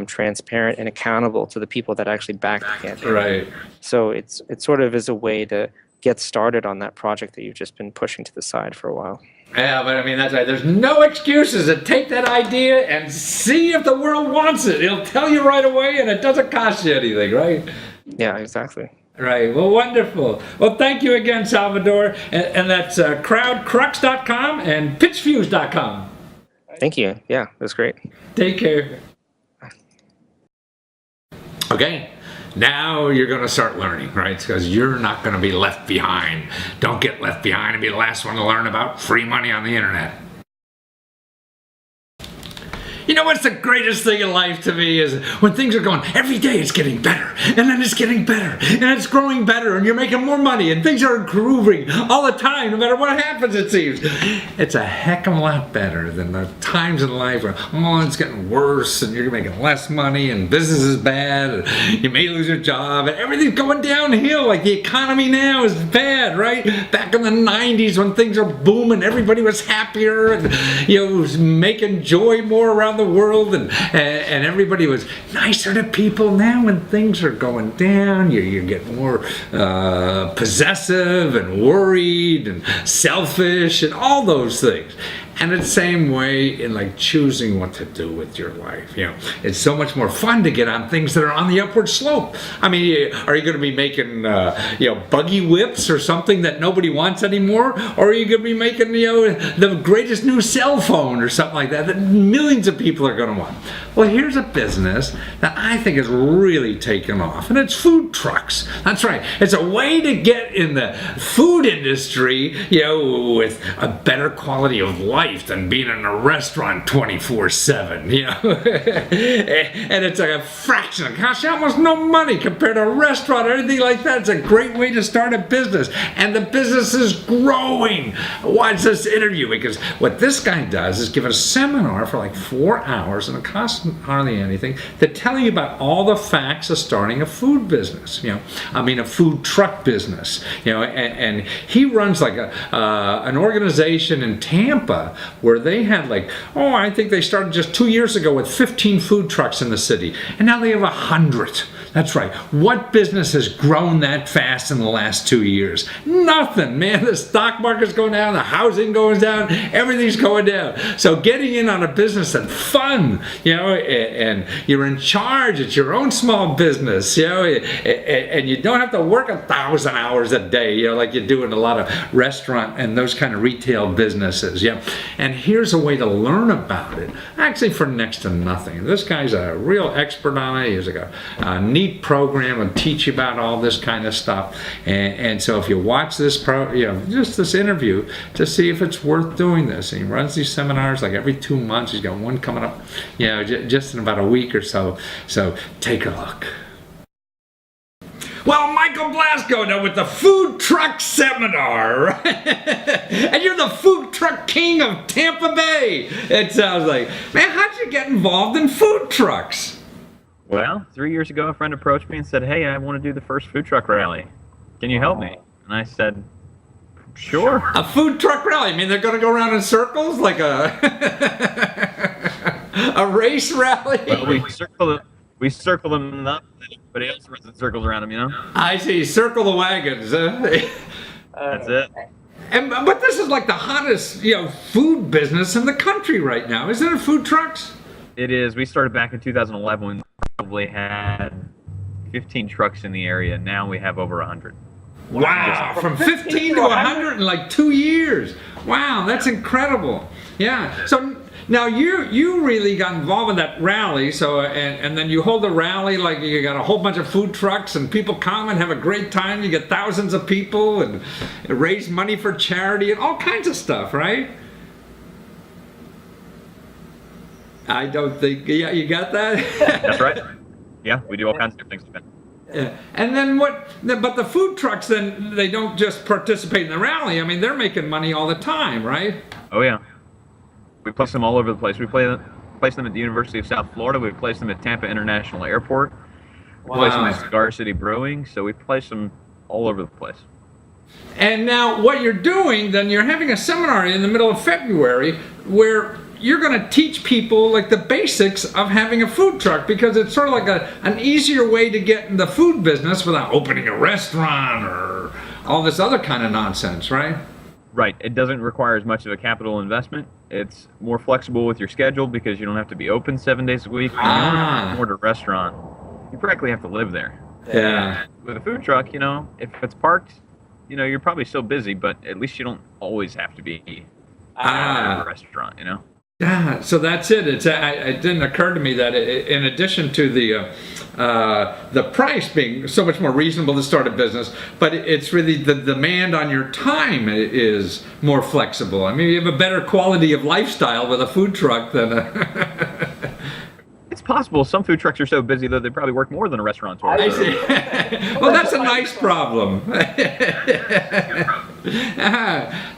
transparent and accountable to the people that actually back the campaign. Right. So it sort of is a way to get started on that project that you've just been pushing to the side for a while. Yeah, but I mean, that's right. There's no excuses to take that idea and see if the world wants it. It'll tell you right away, and it doesn't cost you anything, right? Yeah, exactly. Right. Well, wonderful. Well, thank you again, Salvador. And that's crowdcrux.com and pitchfuse.com. Thank you. Yeah, that's great. Take care. Okay. Now you're going to start learning, right? Because you're not going to be left behind. Don't get left behind and be the last one to learn about free money on the internet. You know what's the greatest thing in life to me is when things are going, every day it's getting better, and then it's getting better, and it's growing better, and you're making more money, and things are improving all the time, no matter what happens, it seems. It's a heck of a lot better than the times in life where, oh, it's getting worse, and you're making less money, and business is bad, and you may lose your job, and everything's going downhill. Like the economy now is bad, right? Back in the 90s when things are booming, everybody was happier, and was making joy more around the world, and everybody was nicer to people. Now when things are going down, you get more possessive and worried and selfish and all those things. And it's the same way in like choosing what to do with your life. It's so much more fun to get on things that are on the upward slope. I mean, are you going to be making buggy whips or something that nobody wants anymore, or are you going to be making the greatest new cell phone or something like that millions of people are going to want? Well, here's a business that I think has really taken off, and it's food trucks. That's right. It's a way to get in the food industry, with a better quality of life than being in a restaurant 24/7, and it's like a fraction. It costs you almost no money compared to a restaurant or anything like that. It's a great way to start a business, and the business is growing. Watch this interview, because what this guy does is give a seminar for like 4 hours, and it costs hardly anything, to tell you about all the facts of starting a food business. A food truck business. And he runs like an organization in Tampa where they had I think they started just 2 years ago with 15 food trucks in the city, and now they have 100. That's right. What business has grown that fast in the last 2 years? Nothing, man. The stock market's going down, the housing goes down, everything's going down. So getting in on a business that's fun, and you're in charge, it's your own small business, and you don't have to work 1,000 hours a day, like you do in a lot of restaurant and those kind of retail businesses, And here's a way to learn about it, actually for next to nothing. This guy's a real expert on it. He's like a neat program and teach you about all this kind of stuff. And so if you watch this just this interview to see if it's worth doing this. And he runs these seminars like every 2 months. He's got one coming up, just in about a week or so. So take a look. Well, Michael Blasco now with the Food Truck Seminar, right? And you're the food truck king of Tampa Bay. It sounds like, man, how'd you get involved in food trucks? Well, 3 years ago, a friend approached me and said, "Hey, I want to do the first food truck rally. Can you help me?" And I said, "Sure." A food truck rally? I mean, they're going to go around in circles like a a race rally? Well, we circle them up, and everybody else runs in circles around them, I see. Circle the wagons. That's it. But this is like the hottest, food business in the country right now, isn't it? Food trucks? It is. We started back in 2011 when we probably had 15 trucks in the area. Now we have over 100. Wow, from 15 to 100 in like 2 years. Wow, that's incredible. Yeah. So now you really got involved in that rally. So and then you hold the rally, like you got a whole bunch of food trucks and people come and have a great time. You get thousands of people and raise money for charity and all kinds of stuff, right? I don't think, you got that? That's right. Yeah, we do all kinds of things. Yeah. And then but the food trucks, then they don't just participate in the rally. I mean, they're making money all the time, right? Oh, yeah. We place them all over the place. We place them at the University of South Florida. We place them at Tampa International Airport. We place them at Cigar City Brewing. So we place them all over the place. And now what you're doing, then you're having a seminar in the middle of February where you're going to teach people like the basics of having a food truck, because it's sort of like an easier way to get in the food business without opening a restaurant or all this other kind of nonsense, right? Right. It doesn't require as much of a capital investment. It's more flexible with your schedule because you don't have to be open 7 days a week. When you order a restaurant, you practically have to live there. Yeah. With a food truck, if it's parked, you're probably still busy, but at least you don't always have to be at a restaurant, Yeah, so that's it. It didn't occur to me that in addition to the price being so much more reasonable to start a business, but it's really the demand on your time is more flexible. I mean, you have a better quality of lifestyle with a food truck than a... It's possible some food trucks are so busy that they probably work more than a restaurateur. I see. Well, that's a nice problem.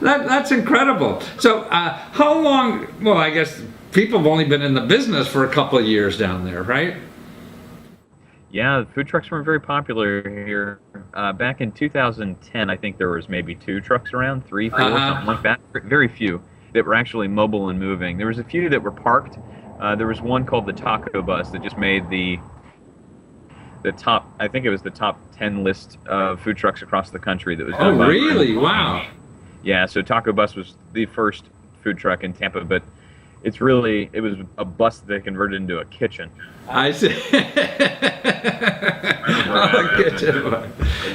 That's incredible. So, how long? Well, I guess people have only been in the business for a couple of years down there, right? Yeah, food trucks weren't very popular here. Back in 2010, I think there was maybe 2 trucks around, 3, 4, something like that. Very few that were actually mobile and moving. There was a few that were parked. There was one called the Taco Bus that just made the top. I think it was the top 10 list of food trucks across the country. That was done by really? Wow. Yeah, so Taco Bus was the first food truck in Tampa, but it was a bus that they converted into a kitchen. I see.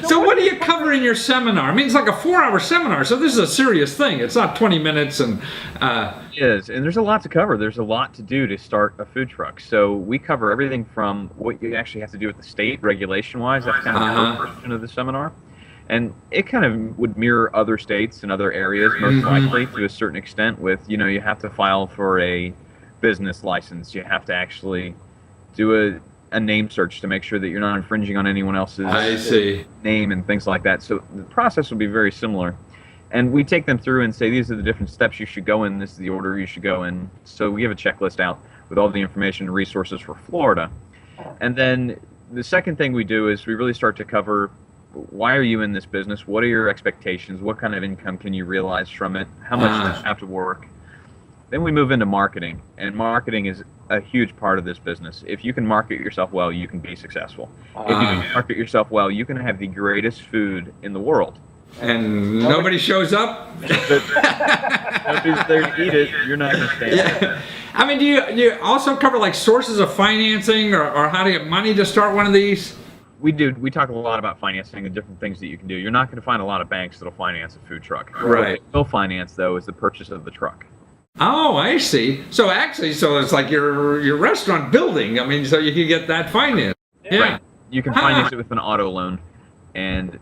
So what do you cover in your seminar? I mean, it's like a 4-hour seminar, so this is a serious thing. It's not 20 minutes and... It is, and there's a lot to cover. There's a lot to do to start a food truck. So we cover everything from what you actually have to do with the state regulation-wise. That's kind of the first portion of the seminar. And it kind of would mirror other states and other areas, most likely, to a certain extent with, you have to file for a business license. You have to actually do a name search to make sure that you're not infringing on anyone else's name and things like that. So the process will be very similar. And we take them through and say, these are the different steps you should go in, this is the order you should go in. So we give a checklist out with all the information and resources for Florida. And then the second thing we do is we really start to cover, why are you in this business? What are your expectations? What kind of income can you realize from it? How much does it have to work? Then we move into marketing, and marketing is a huge part of this business. If you can market yourself well, you can be successful. If you can market yourself well, you can have the greatest food in the world. And nobody shows up? Nobody's there to eat it, you're not going to stand it. I mean, do you also cover like sources of financing or how to get money to start one of these? We do. We talk a lot about financing and different things that you can do. You're not going to find a lot of banks that'll finance a food truck. Right. What they'll finance, though, is the purchase of the truck. Oh, I see. So it's like your restaurant building. I mean, so you can get that financed. Yeah. Right. You can finance it with an auto loan, and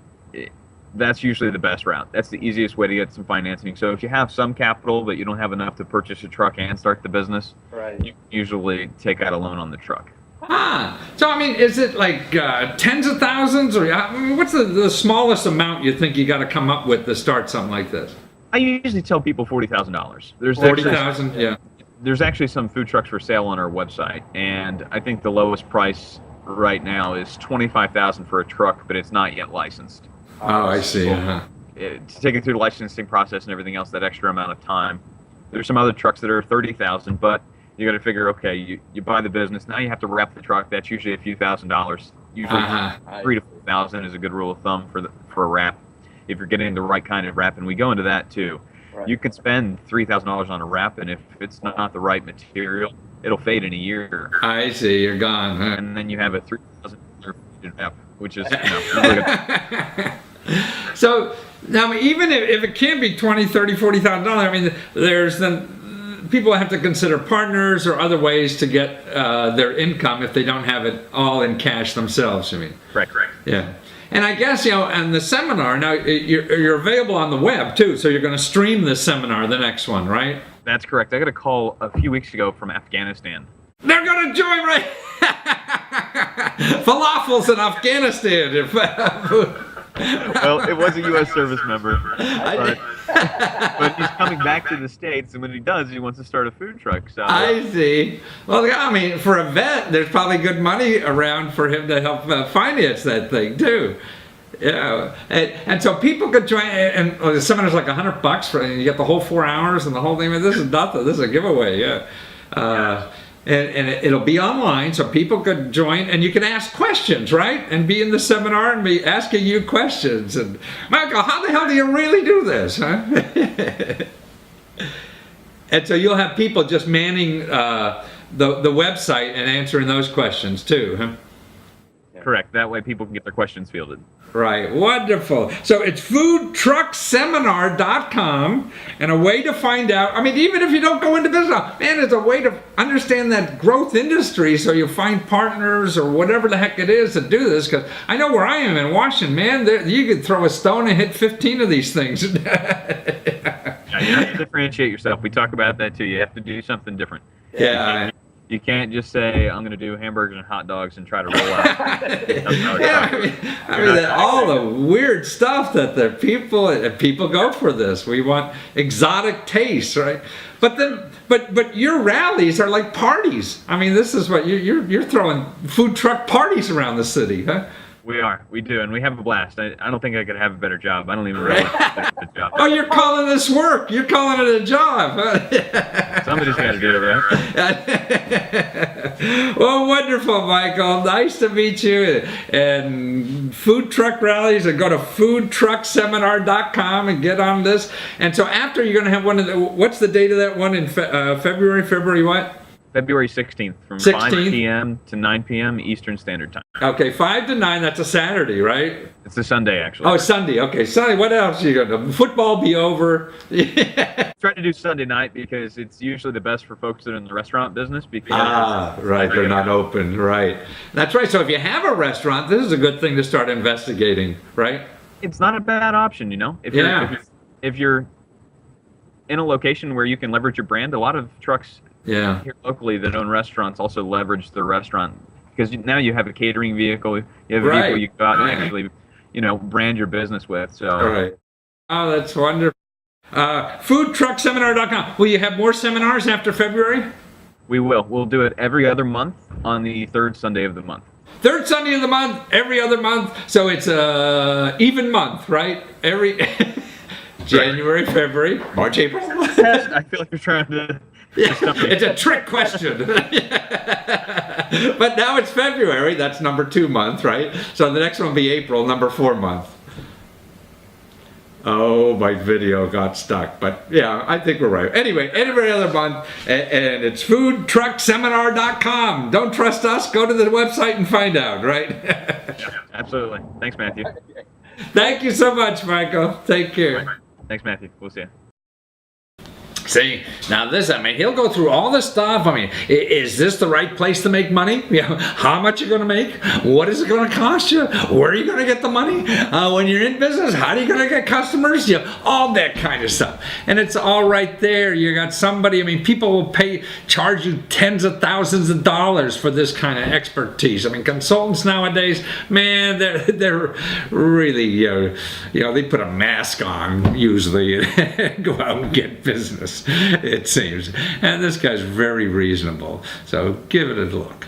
that's usually the best route. That's the easiest way to get some financing. So if you have some capital, but you don't have enough to purchase a truck and start the business, you usually take out a loan on the truck. So I mean, is it like tens of thousands, or what's the smallest amount you think you got to come up with to start something like this? I usually tell people $40,000. There's $40,000, yeah. There's actually some food trucks for sale on our website, and I think the lowest price right now is $25,000 for a truck, but it's not yet licensed. Oh, I see. To take it through the licensing process and everything else, that extra amount of time. There's some other trucks that are $30,000, but you got to figure, okay, you buy the business, now you have to wrap the truck. That's usually a few $1,000s. Usually $3,000 to $4,000 is a good rule of thumb for a wrap, if you're getting the right kind of wrap, and we go into that too. You could spend $3,000 on a wrap, and if it's not the right material, it'll fade in a year. I see, you're gone. And then you have a $3,000 wrap, which is really good. So now, even if it can be $20,000, $30,000, $40,000, I mean, there's then people have to consider partners or other ways to get their income if they don't have it all in cash themselves. I mean, Correct. Yeah. And I guess, and the seminar, now you're available on the web too, so you're going to stream this seminar, the next one, right? That's correct. I got a call a few weeks ago from Afghanistan. They're going to join, right? Falafels in Afghanistan. Well, it was a U.S. service member, but he's coming back to the States, and when he does, he wants to start a food truck. So I see. Well, I mean, for a vet, there's probably good money around for him to help finance that thing too. Yeah, and so people could join, and the seminar's like $100 for, and you get the whole 4 hours and the whole thing. This is nothing. This is a giveaway. Yeah. And it'll be online, so people could join, and you can ask questions, right? And be in the seminar and be asking you questions. And Michael, how the hell do you really do this, huh? And so you'll have people just manning the website and answering those questions too, huh? Correct. That way people can get their questions fielded. Right. Wonderful. So it's foodtruckseminar.com, and a way to find out. I mean, even if you don't go into business, man, there's a way to understand that growth industry so you find partners or whatever the heck it is to do this. Because I know where I am in Washington, man, you could throw a stone and hit 15 of these things. Yeah, you have to differentiate yourself. We talk about that too. You have to do something different. Yeah. You can't just say, I'm going to do hamburgers and hot dogs and try to roll out. I mean, all the weird stuff that the people go for this. We want exotic tastes, right? But your rallies are like parties. I mean, this is what you're throwing food truck parties around the city, huh? We do, and we have a blast. I don't think I could have a better job. I don't even realize it's a job. Oh, you're calling this work. You're calling it a job. Huh? Somebody's got to do it, right? Well, wonderful, Michael. Nice to meet you. And food truck rallies, and go to foodtruckseminar.com and get on this. And so after, you're going to have one of the, what's the date of that one in February? February what? February 16th from 16th? 5 p.m. to 9 p.m. Eastern Standard Time. Okay, 5 to 9, that's a Saturday, right? It's a Sunday, actually. Oh, Sunday. Okay, Sunday. What else are you going to do? Football be over. Try to do Sunday night because it's usually the best for folks that are in the restaurant business. Because right. They're not open. Right. That's right. So if you have a restaurant, this is a good thing to start investigating, right? It's not a bad option, you know. If you're in a location where you can leverage your brand, a lot of trucks here locally that own restaurants also leverage the restaurant, because now you have a catering vehicle, you have a vehicle you go out and actually, brand your business with. So. All right. Oh, that's wonderful. Foodtruckseminar.com. Will you have more seminars after February? We will. We'll do it every other month on the third Sunday of the month. Third Sunday of the month, every other month. So it's a even month, right? Every January, February, March, April. I feel like you're trying to. It's a trick question. But now it's February, that's number 2 month, right? So the next one will be April, number 4 month. Oh, my video got stuck, but yeah, I think we're right. Anyway, every other month, and it's foodtruckseminar.com. Don't trust us, go to the website and find out, right? Yeah, absolutely. Thanks, Matthew. Thank you so much, Michael. Take care. Thanks, Matthew. We'll see you. See, now this, he'll go through all this stuff. Is this the right place to make money? How much you're going to make? What is it going to cost you? Where are you going to get the money? When you're in business, how are you going to get customers? All that kind of stuff. And it's all right there. You got somebody, people will charge you tens of thousands of dollars for this kind of expertise. Consultants nowadays, man, they're really, they put a mask on usually and go out and get business. It seems. And this guy's very reasonable. So give it a look.